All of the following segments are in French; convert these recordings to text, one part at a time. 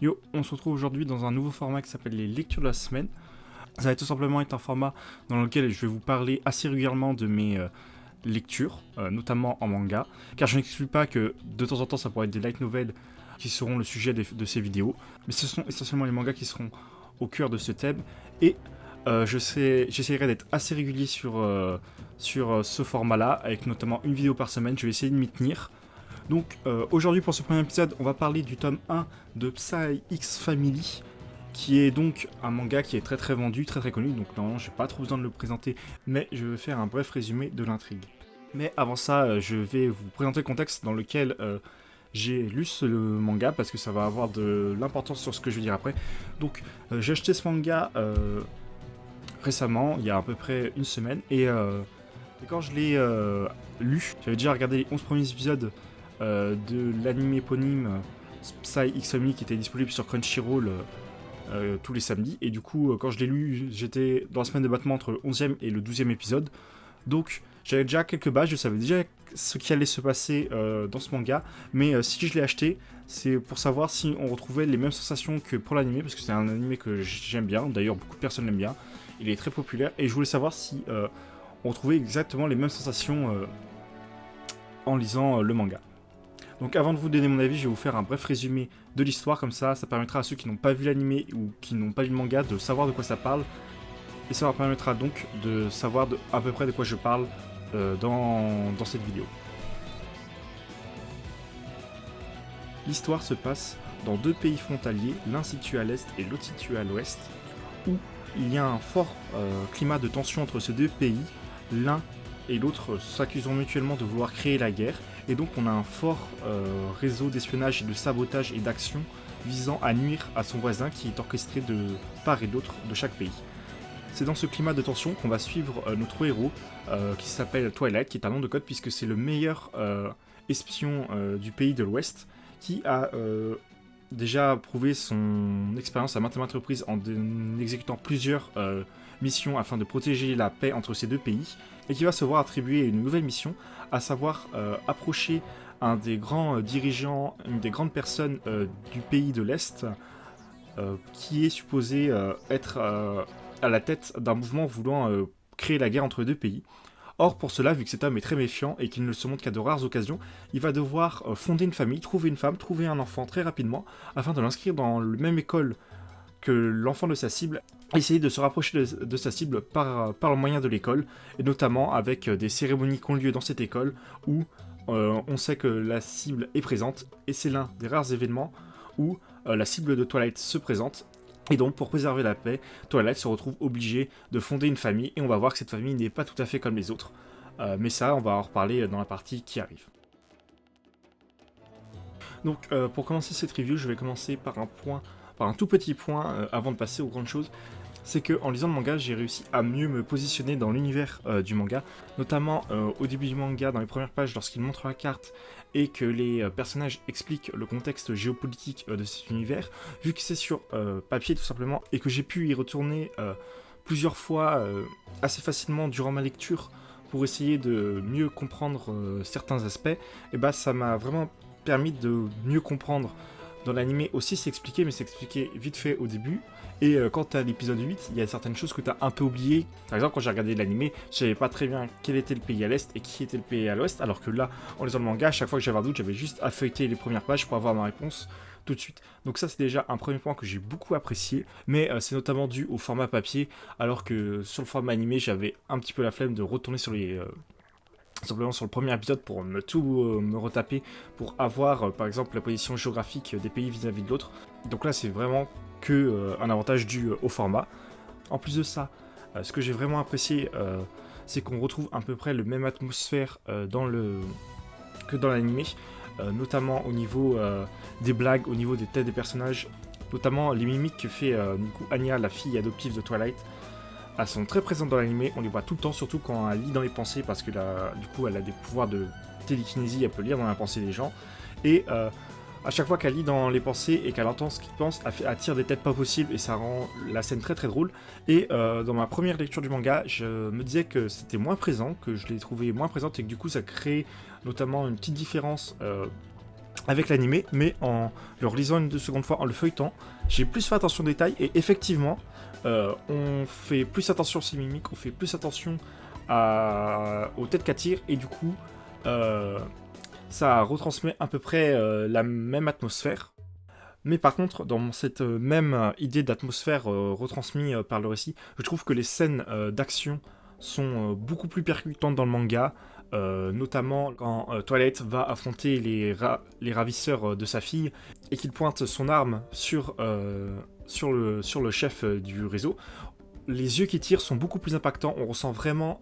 Yo, on se retrouve aujourd'hui dans un nouveau format qui s'appelle les lectures de la semaine. Ça va tout simplement être un format dans lequel je vais vous parler assez régulièrement de mes lectures, notamment en manga, car je n'exclus pas que de temps en temps ça pourrait être des light novels qui seront le sujet de ces vidéos, mais ce sont essentiellement les mangas qui seront au cœur de ce thème, et j'essaierai d'être assez régulier sur ce format-là, avec notamment une vidéo par semaine. Je vais essayer de m'y tenir. Donc aujourd'hui pour ce premier épisode, on va parler du tome 1 de Psy X Family, qui est donc un manga qui est très très vendu, très très connu, donc normalement j'ai pas trop besoin de le présenter, mais je vais faire un bref résumé de l'intrigue. Mais avant ça, je vais vous présenter le contexte dans lequel j'ai lu ce manga, parce que ça va avoir de l'importance sur ce que je vais dire après. Donc j'ai acheté ce manga récemment, il y a à peu près une semaine, et quand je l'ai lu, j'avais déjà regardé les 11 premiers épisodes de l'anime éponyme Psy X Family qui était disponible sur Crunchyroll tous les samedis, et du coup quand je l'ai lu j'étais dans la semaine de battement entre le 11e et le 12e épisode, donc j'avais déjà quelques bases, je savais déjà ce qui allait se passer dans ce manga, mais si je l'ai acheté c'est pour savoir si on retrouvait les mêmes sensations que pour l'anime, parce que c'est un anime que j'aime bien, d'ailleurs beaucoup de personnes l'aiment bien, il est très populaire, et je voulais savoir si on retrouvait exactement les mêmes sensations en lisant le manga. Donc avant de vous donner mon avis, je vais vous faire un bref résumé de l'histoire, comme ça permettra à ceux qui n'ont pas vu l'anime ou qui n'ont pas lu le manga de savoir de quoi ça parle, et ça leur permettra donc de savoir à peu près de quoi je parle dans cette vidéo. L'histoire se passe dans deux pays frontaliers, l'un situé à l'est et l'autre situé à l'ouest, où il y a un fort climat de tension entre ces deux pays. L'un et l'autre s'accusant mutuellement de vouloir créer la guerre, et donc on a un fort réseau d'espionnage et de sabotage et d'action visant à nuire à son voisin, qui est orchestré de part et d'autre de chaque pays. C'est dans ce climat de tension qu'on va suivre notre héros, qui s'appelle Twilight, qui est un nom de code puisque c'est le meilleur espion du pays de l'Ouest, qui a déjà prouvé son expérience à maintes reprises en exécutant plusieurs mission afin de protéger la paix entre ces deux pays, et qui va se voir attribuer une nouvelle mission, à savoir approcher un des grands dirigeants, une des grandes personnes du pays de l'Est, qui est supposé être à la tête d'un mouvement voulant créer la guerre entre les deux pays. Or, pour cela, vu que cet homme est très méfiant et qu'il ne se montre qu'à de rares occasions, il va devoir fonder une famille, trouver une femme, trouver un enfant très rapidement, afin de l'inscrire dans la même école que l'enfant de sa cible, essayer de se rapprocher de sa cible par le moyen de l'école, et notamment avec des cérémonies qui ont lieu dans cette école où on sait que la cible est présente, et c'est l'un des rares événements où la cible de Twilight se présente, et donc pour préserver la paix, Twilight se retrouve obligé de fonder une famille, et on va voir que cette famille n'est pas tout à fait comme les autres, mais ça on va en reparler dans la partie qui arrive. Donc pour commencer cette review, je vais commencer par un tout petit point avant de passer aux grandes choses. C'est que en lisant le manga, j'ai réussi à mieux me positionner dans l'univers du manga, notamment au début du manga, dans les premières pages, lorsqu'il montre la carte et que les personnages expliquent le contexte géopolitique de cet univers, vu que c'est sur papier tout simplement, et que j'ai pu y retourner plusieurs fois assez facilement durant ma lecture pour essayer de mieux comprendre certains aspects, et bah ça m'a vraiment permis de mieux comprendre. Dans l'anime aussi c'est expliqué, mais c'est expliqué vite fait au début, et quand t'as l'épisode 8, il y a certaines choses que t'as un peu oubliées. Par exemple, quand j'ai regardé l'anime, je savais pas très bien quel était le pays à l'est et qui était le pays à l'ouest, alors que là, en lisant le manga, à chaque fois que j'avais un doute, j'avais juste à feuilleter les premières pages pour avoir ma réponse tout de suite. Donc ça c'est déjà un premier point que j'ai beaucoup apprécié, mais c'est notamment dû au format papier, alors que sur le format animé, j'avais un petit peu la flemme de retourner sur les... simplement sur le premier épisode pour me retaper, pour avoir par exemple la position géographique des pays vis-à-vis de l'autre. Donc là c'est vraiment que un avantage dû au format. En plus de ça, ce que j'ai vraiment apprécié, c'est qu'on retrouve à peu près le même atmosphère que dans l'anime, notamment au niveau des blagues, au niveau des têtes des personnages, notamment les mimiques que fait du coup Anya, la fille adoptive de Twilight. Elles sont très présentes dans l'anime, on les voit tout le temps, surtout quand elle lit dans les pensées, parce que du coup elle a des pouvoirs de télékinésie, elle peut lire dans la pensée des gens, et à chaque fois qu'elle lit dans les pensées et qu'elle entend ce qu'ils pensent, elle tire des têtes pas possibles, et ça rend la scène très très drôle. Et dans ma première lecture du manga, je me disais que c'était moins présent, que je l'ai trouvé moins présente, et que du coup ça crée notamment une petite différence avec l'animé, mais en le relisant une seconde fois, en le feuilletant, j'ai plus fait attention aux détails, et effectivement, on fait plus attention à ses mimiques, on fait plus attention aux têtes qu'à tire, et du coup, ça retransmet à peu près la même atmosphère. Mais par contre, dans cette même idée d'atmosphère retransmise par le récit, je trouve que les scènes d'action sont beaucoup plus percutantes dans le manga, notamment quand Twilight va affronter les ravisseurs de sa fille et qu'il pointe son arme sur le chef du réseau. Les yeux qui tirent sont beaucoup plus impactants, on ressent vraiment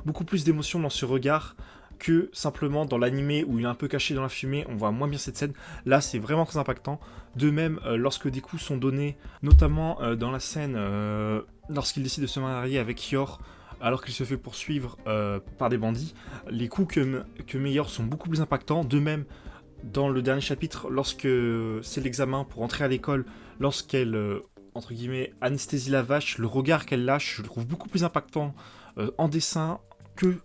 beaucoup plus d'émotion dans ce regard que simplement dans l'animé où il est un peu caché dans la fumée, on voit moins bien cette scène. Là, c'est vraiment très impactant. De même, lorsque des coups sont donnés, notamment dans la scène lorsqu'il décide de se marier avec Yor, alors qu'il se fait poursuivre par des bandits, les coups que met Yor sont beaucoup plus impactants. De même, dans le dernier chapitre, lorsque c'est l'examen pour entrer à l'école, lorsqu'elle, entre guillemets, anesthésie la vache, le regard qu'elle lâche, je le trouve beaucoup plus impactant en dessin que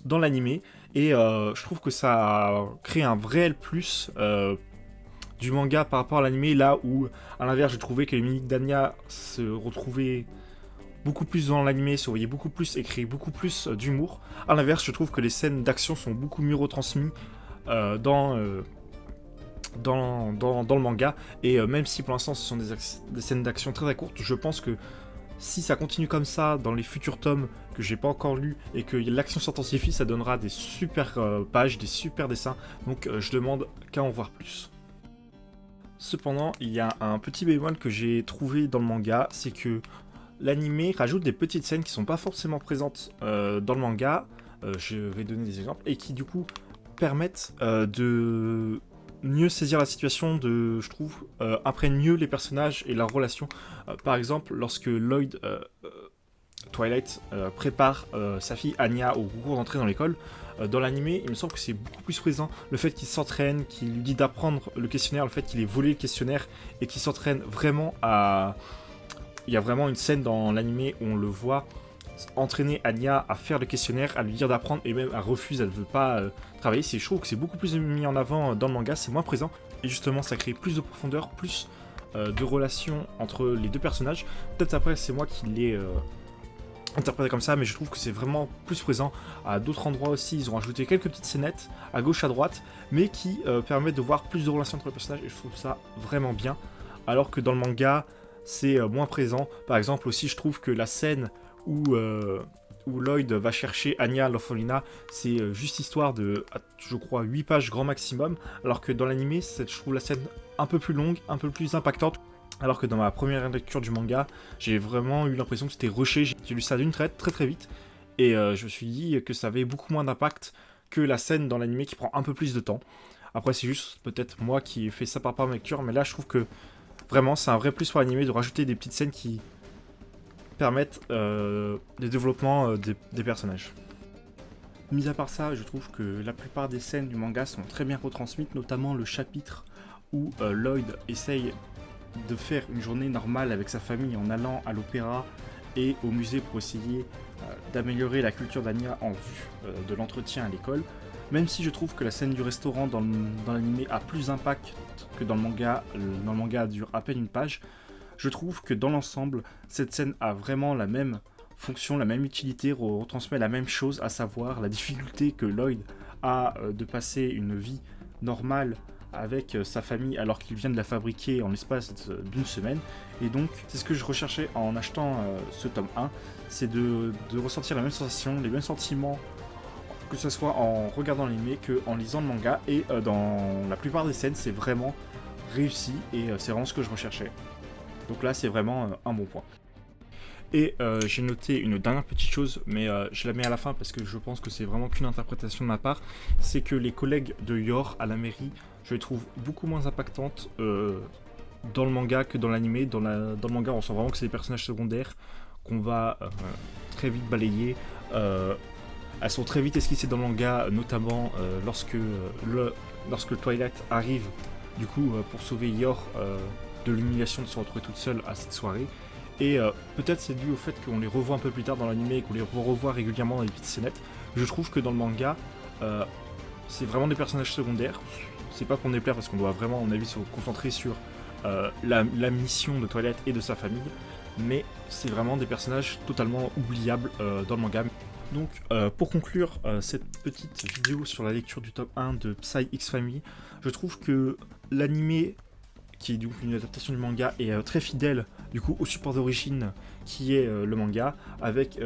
dans l'animé, et je trouve que ça crée un réel plus du manga par rapport à l'animé, là où à l'inverse j'ai trouvé que les mimiques d'Anya se retrouvaient beaucoup plus dans l'animé, se voyaient beaucoup plus et créaient beaucoup plus d'humour. À l'inverse, je trouve que les scènes d'action sont beaucoup mieux retransmises dans le manga, et même si pour l'instant ce sont des scènes d'action très courtes, je pense que si ça continue comme ça dans les futurs tomes que j'ai pas encore lus et que l'action s'intensifie, ça donnera des super pages, des super dessins, donc je demande qu'à en voir plus. Cependant, il y a un petit bémol que j'ai trouvé dans le manga, c'est que l'animé rajoute des petites scènes qui sont pas forcément présentes dans le manga, je vais donner des exemples, et qui du coup permettent de mieux saisir la situation, je trouve, apprennent mieux les personnages et leurs relations. Par exemple, lorsque Lloyd, Twilight, prépare sa fille Anya au concours d'entrée dans l'école, dans l'animé, il me semble que c'est beaucoup plus présent. Le fait qu'il s'entraîne, qu'il lui dit d'apprendre le questionnaire, le fait qu'il ait volé le questionnaire et qu'il s'entraîne vraiment à... Il y a vraiment une scène dans l'animé où on le voit entraîner Anya à faire le questionnaire, à lui dire d'apprendre, et même elle refuse, elle veut pas travailler. Je trouve que c'est beaucoup plus mis en avant dans le manga, c'est moins présent, et justement ça crée plus de profondeur, plus de relations entre les deux personnages. Peut-être après c'est moi qui l'ai interprété comme ça, mais je trouve que c'est vraiment plus présent. À d'autres endroits aussi, ils ont rajouté quelques petites scénettes à gauche, à droite, mais qui permettent de voir plus de relations entre les personnages, et je trouve ça vraiment bien, alors que dans le manga c'est moins présent. Par exemple aussi, je trouve que la scène où Lloyd va chercher Anya l'orphelinat, c'est juste histoire de, je crois, 8 pages grand maximum, alors que dans l'animé, je trouve la scène un peu plus longue, un peu plus impactante, alors que dans ma première lecture du manga, j'ai vraiment eu l'impression que c'était rushé. J'ai lu ça d'une traite, très très vite, et je me suis dit que ça avait beaucoup moins d'impact que la scène dans l'animé qui prend un peu plus de temps. Après, c'est juste peut-être moi qui ai fait ça par rapport à ma lecture, mais là, je trouve que vraiment, c'est un vrai plus pour l'animé de rajouter des petites scènes qui permettent le développement des personnages. Mis à part ça, je trouve que la plupart des scènes du manga sont très bien retransmises, notamment le chapitre où Lloyd essaye de faire une journée normale avec sa famille en allant à l'opéra et au musée pour essayer d'améliorer la culture d'Anya en vue de l'entretien à l'école. Même si je trouve que la scène du restaurant dans l'anime a plus d'impact que dans le manga dure à peine une page, je trouve que dans l'ensemble, cette scène a vraiment la même fonction, la même utilité, retransmet la même chose, à savoir la difficulté que Lloyd a de passer une vie normale avec sa famille alors qu'il vient de la fabriquer en l'espace d'une semaine. Et donc c'est ce que je recherchais en achetant ce tome 1, c'est de ressentir la même sensation, les mêmes sentiments, que ce soit en regardant l'anime qu'en lisant le manga, et dans la plupart des scènes c'est vraiment réussi, et c'est vraiment ce que je recherchais. Donc là c'est vraiment un bon point. Et j'ai noté une dernière petite chose, mais je la mets à la fin parce que je pense que c'est vraiment qu'une interprétation de ma part, c'est que les collègues de Yor à la mairie, je les trouve beaucoup moins impactantes dans le manga que dans l'anime. Dans le manga, on sent vraiment que c'est des personnages secondaires qu'on va très vite balayer. Elles sont très vite esquissées dans le manga, notamment lorsque Twilight arrive du coup pour sauver Yor de l'humiliation de se retrouver toute seule à cette soirée. Et peut-être c'est dû au fait qu'on les revoit un peu plus tard dans l'anime et qu'on les revoit régulièrement dans les petites scénettes. Je trouve que dans le manga, c'est vraiment des personnages secondaires. C'est pas pour déplaire parce qu'on doit vraiment, à mon avis, se concentrer sur la mission de Twilight et de sa famille, mais c'est vraiment des personnages totalement oubliables dans le manga. Donc pour conclure cette petite vidéo sur la lecture du tome 1 de Psy X Family, je trouve que l'anime, qui est donc une adaptation du manga, est très fidèle du coup au support d'origine qui est le manga, avec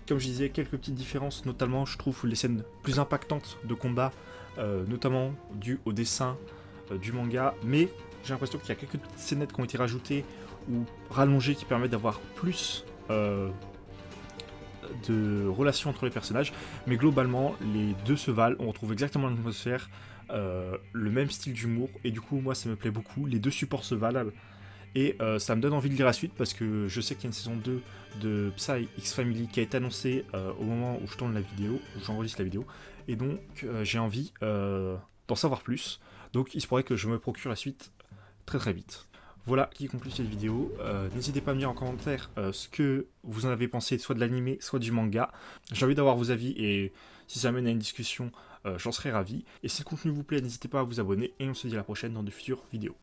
comme je disais quelques petites différences, notamment je trouve les scènes plus impactantes de combat, notamment dues au dessin du manga, mais j'ai l'impression qu'il y a quelques petites scénettes qui ont été rajoutées ou rallongées qui permettent d'avoir plus de relations entre les personnages, mais globalement les deux se valent, on retrouve exactement la même atmosphère, le même style d'humour, et du coup moi ça me plaît beaucoup, les deux supports se valent, et ça me donne envie de lire la suite parce que je sais qu'il y a une saison 2 de Psy X Family qui a été annoncée au moment où je tourne la vidéo, où j'enregistre la vidéo, et donc j'ai envie d'en savoir plus, donc il se pourrait que je me procure la suite très très vite. Voilà qui conclut cette vidéo. N'hésitez pas à me dire en commentaire ce que vous en avez pensé, soit de l'anime, soit du manga. J'ai envie d'avoir vos avis et si ça mène à une discussion, j'en serai ravi. Et si le contenu vous plaît, n'hésitez pas à vous abonner et on se dit à la prochaine dans de futures vidéos.